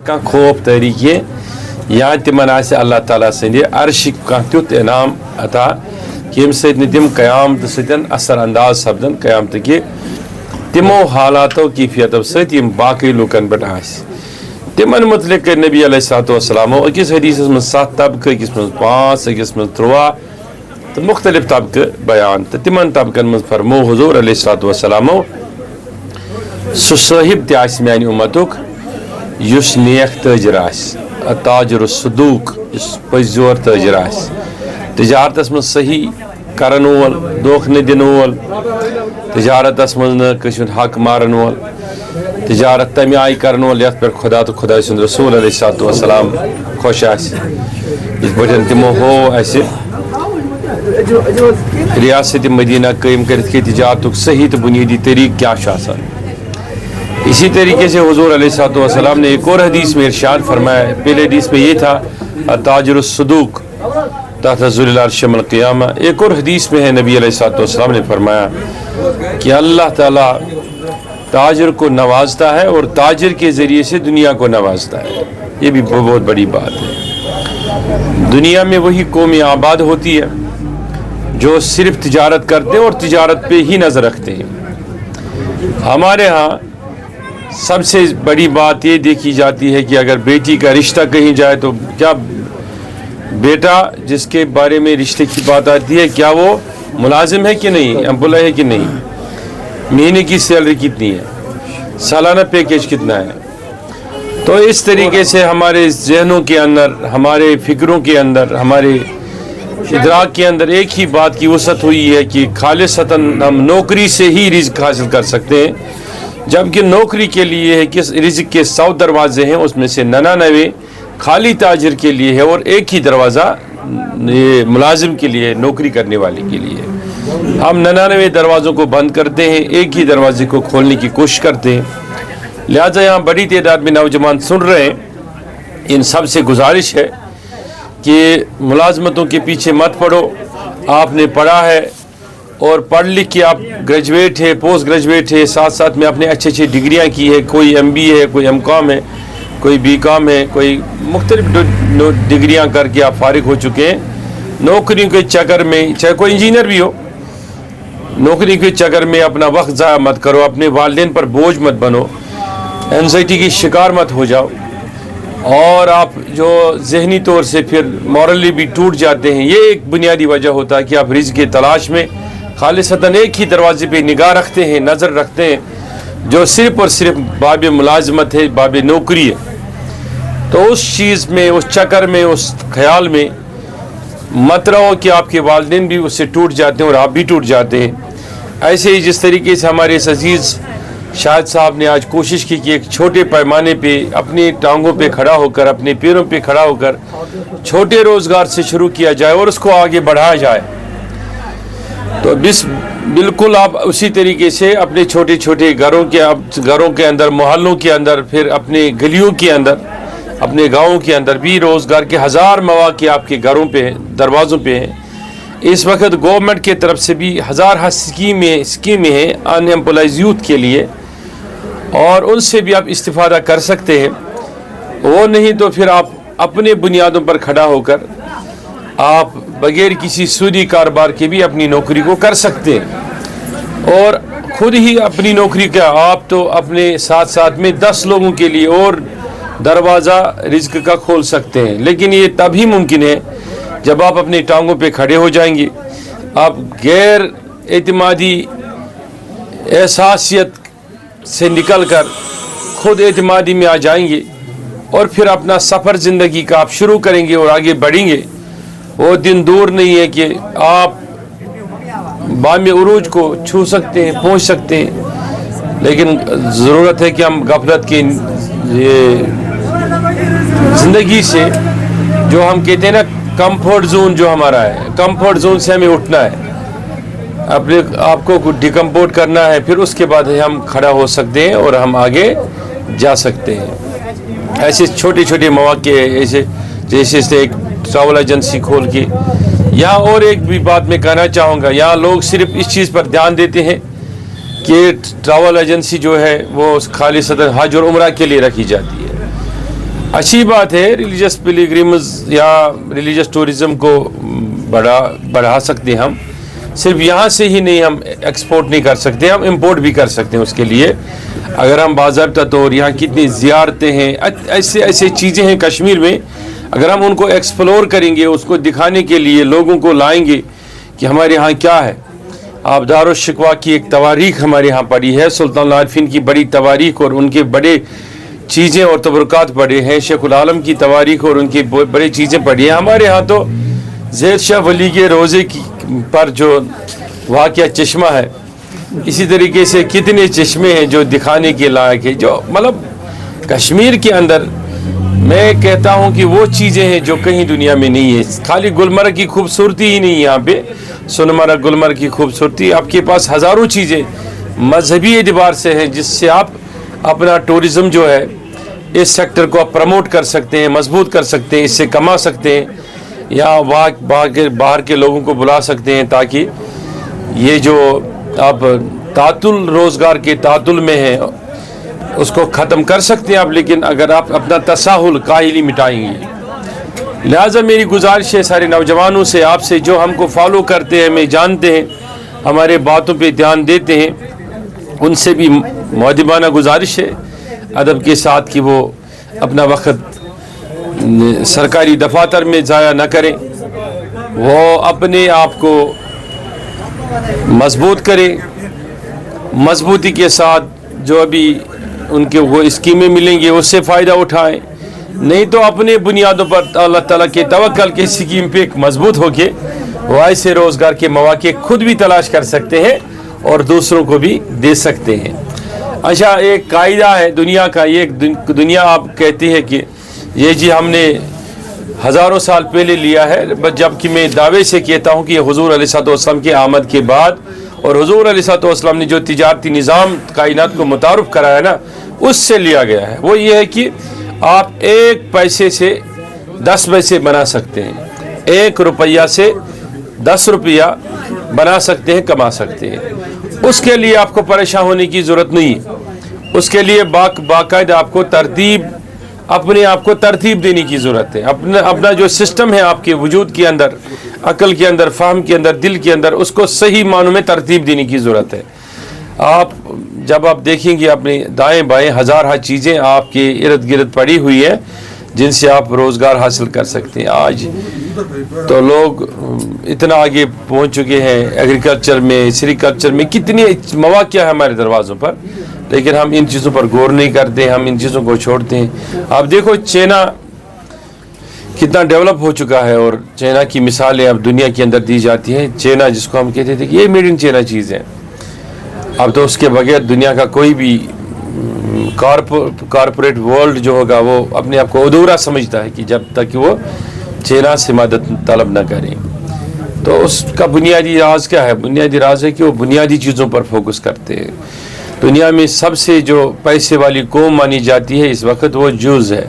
का خوف तरीक़े या तिमन आसे अल्लाह ताला सन्दि अर्शिक का त्युत इनाम अता कि यम सदि तिम क़यामत सदन असर अंदाज सपदन क़यामत कि तिमो हालातों कैफियतों सदि यम बाकी लुकन पे तिमन मुतलिक नबी अलैहिस्सलाम अकिस हदीस में 7 तबक़े अकिस में 5 अकिस में 3 तो मुख्तलिफ तबक़े बयान तो तिमन तबक़न में फरमो हुज़ूर अलैहिस्सलाम सु साहिब त मेरी उम्मतुक युस नेक ताजिर ताजिर सदूक पजोर ताजिर तजारतस में सही करन वोल धोख न दिन वोल तजारतस में हक मारन वोल तजारत तमे आय करन वोल यथ पे खुदा तो खुदा सुंद रसूल अलैहिस्सलाम खुश इस पे तमो हो रियासत मदीना कायम कर तजारत सही तो बुनियादी तरीक़ क्या इसी तरीके से हुज़ूर अलैहिस्सलाम ने एक और हदीस में इरशाद फरमाया। पहले हदीस में ये था ताजिर सदूक तहत ज़िल्ल अर्श यौमल क़ियामा। एक और हदीस में है नबी अलैहिस्सलाम ने फरमाया कि अल्लाह ताला ताजिर को नवाजता है और ताजिर के ज़रिए से दुनिया को नवाजता है। ये भी बहुत बड़ी बात है। दुनिया में वही कौमें आबाद होती है जो सिर्फ तिजारत करते हैं और तिजारत पे ही नज़र रखते हैं। हमारे यहाँ सबसे बड़ी बात ये देखी जाती है कि अगर बेटी का रिश्ता कहीं जाए तो क्या बेटा जिसके बारे में रिश्ते की बात आती है क्या वो मुलाजिम है कि नहीं, एम्प्लॉय है कि नहीं, महीने की सैलरी कितनी है, सालाना पैकेज कितना है। तो इस तरीके से हमारे जहनों के अंदर, हमारे फिक्रों के अंदर, हमारे इदराक के अंदर एक ही बात की वसअत हुई है कि खालिसतन हम नौकरी से ही रिज़्क़ हासिल कर सकते हैं, जबकि नौकरी के लिए है कि रिज़्क़ के 100 दरवाजे हैं, उसमें से 99 खाली ताजिर के लिए है और एक ही दरवाज़ा ये मुलाजिम के लिए, नौकरी करने वाले के लिए। हम 99 दरवाज़ों को बंद करते हैं, एक ही दरवाजे को खोलने की कोशिश करते हैं। लिहाजा यहाँ बड़ी तादाद में नौजवान सुन रहे हैं। इन सब से गुजारिश है कि मुलाजमतों के पीछे मत पड़ो। आपने पढ़ा है और पढ़ लिख के आप ग्रेजुएट है, पोस्ट ग्रेजुएट है, साथ साथ में आपने अच्छी अच्छी डिग्रियां की है, कोई MBA है, कोई MCOM है, कोई BCom है, कोई मुख्तलिफ डिग्रियां करके आप फारिग हो चुके हैं। नौकरी के चक्कर में, चाहे कोई इंजीनियर भी हो, नौकरी के चक्कर में अपना वक्त ज़ाया मत करो, अपने वालिदैन पर बोझ मत बनो, एंजाइटी की शिकार मत हो जाओ और आप जो जहनी तौर से फिर मॉरली भी टूट जाते हैं। ये एक बुनियादी वजह होता है कि आप रिज़्क़ की तलाश में खालिसतन एक ही दरवाजे पे निगाह रखते हैं, नज़र रखते हैं, जो सिर्फ़ और सिर्फ बाब मुलाजमत है, बाब नौकरी है। तो उस चीज़ में, उस चक्कर में, उस ख्याल में मत रहो कि आपके वालिदैन भी उससे टूट जाते हैं और आप भी टूट जाते हैं। ऐसे ही जिस तरीके से हमारे अजीज़ शाहिद साहब ने आज कोशिश की कि एक छोटे पैमाने पे अपनी टांगों पे खड़ा होकर, अपने पैरों पे खड़ा होकर छोटे रोज़गार से शुरू किया जाए और उसको आगे बढ़ाया जाए, तो बिल्कुल आप उसी तरीके से अपने छोटे छोटे घरों के अंदर, मोहल्लों के अंदर, फिर अपने गलियों के अंदर, अपने गाँवों के अंदर भी रोज़गार के हज़ार मौक़े आपके घरों पे, दरवाज़ों पे हैं। इस वक्त गवर्नमेंट की तरफ से भी हज़ार स्कीमें हैं अनएम्प्लॉयज़ यूथ के लिए, और उनसे भी आप इस्तिफ़ादा कर सकते हैं। वो नहीं तो फिर आप अपने बुनियादों पर खड़ा होकर आप बगैर किसी सूदी कारोबार के भी अपनी नौकरी को कर सकते हैं और ख़ुद ही अपनी नौकरी का आप तो अपने साथ साथ में 10 लोगों के लिए और दरवाज़ा रिज़्क़ का खोल सकते हैं। लेकिन ये तभी मुमकिन है जब आप अपनी टांगों पे खड़े हो जाएंगे, आप गैर एतमादी एहसासियत से निकलकर खुद एतमादी में आ जाएंगे और फिर अपना सफ़र ज़िंदगी का आप शुरू करेंगे और आगे बढ़ेंगे। वो दिन दूर नहीं है कि आप बाम उरूज को छू सकते हैं, पहुंच सकते हैं, लेकिन ज़रूरत है कि हम गफलत की ये ज़िंदगी से, जो हम कहते हैं ना कंफर्ट जोन जो हमारा है, कंफर्ट जोन से हमें उठना है, अपने आपको डिकम्पोर्ट करना है, फिर उसके बाद हम खड़ा हो सकते हैं और हम आगे जा सकते हैं। ऐसे छोटे छोटे मौके ऐसे जैसे एक ट्रैवल एजेंसी खोल के, यहाँ और एक भी बात मैं कहना चाहूँगा, यहाँ लोग सिर्फ इस चीज़ पर ध्यान देते हैं कि ट्रैवल एजेंसी जो है वो खालिसतन हज और उम्रा के लिए रखी जाती है। अच्छी बात है, रिलीजियस पिलग्रिम्स या रिलीजियस टूरिज़म को बढ़ा सकते हैं हम। सिर्फ यहाँ से ही नहीं, हम एक्सपोर्ट नहीं कर सकते, हम इंपोर्ट भी कर सकते हैं। उसके लिए अगर हम बाज़ाब्ता तौर यहाँ कितनी ज़ियारतें हैं, ऐसे चीज़ें हैं कश्मीर में, अगर हम उनको एक्सप्लोर करेंगे, उसको दिखाने के लिए लोगों को लाएंगे कि हमारे यहाँ क्या है। आप दारुल शिकवा की एक तवारीख हमारे यहाँ पढ़ी है, सुल्तान आरिफीन की बड़ी तवारीख और उनके बड़े चीज़ें और तबरुकात पढ़े हैं, शेखुल आलम की तवारीख और उनकी बड़ी चीज़ें पढ़ी हैं। हमारे यहाँ तो ज़ैद शाह वली के रोज़े की पर जो वाक़या चश्मा है, इसी तरीके से कितने चश्मे हैं जो दिखाने के लायक है। जो मतलब कश्मीर के अंदर मैं कहता हूँ कि वो चीज़ें हैं जो कहीं दुनिया में नहीं है। खाली गुलमर्ग की खूबसूरती ही नहीं, यहाँ पे सोनमर्ग गुलमर्ग की खूबसूरती, आपके पास हज़ारों चीज़ें मजहबी एतबार से हैं जिससे आप अपना टूरिज़म जो है इस सेक्टर को आप प्रमोट कर सकते हैं, मजबूत कर सकते हैं, इससे कमा सकते हैं, या बाहर के लोगों को बुला सकते हैं, ताकि ये जो आप तातुल रोज़गार के तातुल में है उसको ख़त्म कर सकते हैं आप। लेकिन अगर आप अपना तसाहुल काहिली मिटाएंगे, लिहाजा मेरी गुजारिश है सारे नौजवानों से, आपसे जो हमको फॉलो करते हैं, हमें जानते हैं, हमारे बातों पे ध्यान देते हैं, उनसे भी मुअद्दिबाना गुजारिश है अदब के साथ कि वो अपना वक्त सरकारी दफातर में ज़ाया न करें, वो अपने आप को मजबूत करें, मजबूती के साथ जो अभी उनके वो स्कीमें मिलेंगी उससे फ़ायदा उठाएं, नहीं तो अपने बुनियादों पर अल्लाह ताला के तवक्कल के स्कीम पे मजबूत होके वो ऐसे रोज़गार के मौके खुद भी तलाश कर सकते हैं और दूसरों को भी दे सकते हैं। अच्छा, एक कायदा है दुनिया का, ये दुनिया आप कहती है कि ये जी हमने हज़ारों साल पहले लिया है, जबकि मैं दावे से कहता हूँ कि हुज़ूर अलैहिस्सलाम के आमद के बाद और हुज़ूर अलैहिस्सलाम ने जो तिजारती निज़ाम कायनात को मुतारुफ कराया ना, उससे लिया गया है। वो ये है कि आप 1 पैसे से 10 पैसे बना सकते हैं, 1 रुपया से 10 रुपया बना सकते हैं, कमा सकते हैं। उसके लिए आपको परेशान होने की ज़रूरत नहीं, उसके लिए बाकायदा आपको अपने आप को तरतीब देने की ज़रूरत है। अपना जो सिस्टम है आपके वजूद के अंदर, अकल के अंदर, फ़हम के अंदर, दिल के अंदर, उसको सही मानों में तरतीब देने की ज़रूरत है। जब आप देखेंगे अपने दाएं बाएं हज़ार चीज़ें आपके इर्द गिर्द पड़ी हुई है जिनसे आप रोज़गार हासिल कर सकते हैं। आज तो लोग इतना आगे पहुंच चुके हैं एग्रीकल्चर में, सेरीकल्चर में, कितने मौक़े हैं हमारे दरवाज़ों पर, लेकिन हम इन चीज़ों पर गौर नहीं करते, हम इन चीज़ों को छोड़ते हैं। आप देखो चाइना कितना डेवलप हो चुका है और चाइना की मिसालें अब दुनिया के अंदर दी जाती हैं। चाइना जिसको हम कहते थे कि ये मेड इन चाइना चीज़ है, अब तो उसके बगैर दुनिया का कोई भी कॉरपोरेट वर्ल्ड जो होगा वो अपने आप को अधूरा समझता है कि जब तक कि वो चाइना से मदद तलब न करें। तो उसका बुनियादी राज क्या है? बुनियादी राज है कि वो बुनियादी चीज़ों पर फोकस करते हैं। दुनिया में सबसे जो पैसे वाली कौम मानी जाती है इस वक्त वो जूस है।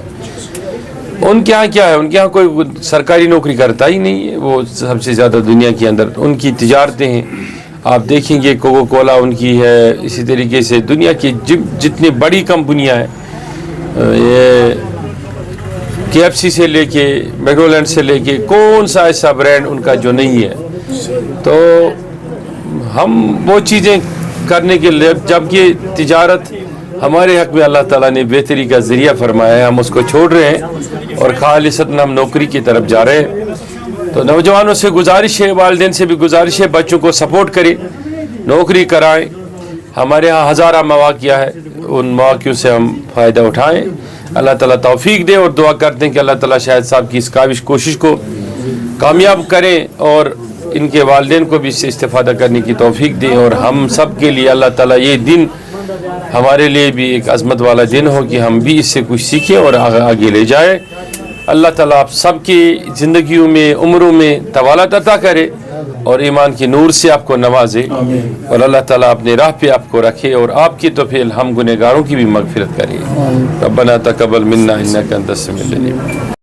उनके यहाँ क्या है? उनके यहाँ कोई सरकारी नौकरी करता ही नहीं है, वो सबसे ज़्यादा दुनिया के अंदर उनकी तिजारतें हैं। आप देखेंगे कोको कोला उनकी है, इसी तरीके से दुनिया की जितनी बड़ी कंपनियां हैं, ये KFC से लेके मैकडोनल्ड से लेके, कौन सा ऐसा ब्रांड उनका जो नहीं है। तो हम वो चीज़ें करने के लिए, जबकि तिजारत हमारे हक़ में अल्लाह ताला ने बेहतरी का ज़रिया फरमाया है, हम उसको छोड़ रहे हैं और खालिसतन हम नौकरी की तरफ जा रहे हैं। तो नौजवानों से गुजारिश है, वालिदैन से भी गुजारिश है, बच्चों को सपोर्ट करें, नौकरी कराएं। हमारे यहाँ हज़ारा मौक़े है, उन मौक़ों से हम फ़ायदा उठाएं। अल्लाह ताला तौफीक दे और दुआ करते हैं कि अल्लाह ताला शाहिद साहब की इस कोशिश को कामयाब करें और इनके वालिदैन को भी इससे इस्तिफ़ादा करने की तौफीक दे। और हम सब के लिए अल्लाह ताला ये दिन हमारे लिए भी एक अज़मत वाला दिन हो कि हम भी इससे कुछ सीखें और आगे ले जाएं। अल्लाह ताला आप सबकी ज़िंदगियों में, उम्रों में तवालत अता करे और ईमान के नूर से आपको नवाजे और अल्लाह ताला अपने राह पे आपको रखे और आपकी तौफीक हम गुनहगारों की भी मग़फ़िरत करे। रब्बना तक़ब्बल मिन्ना इन्नका अंतस समीउल अलीम।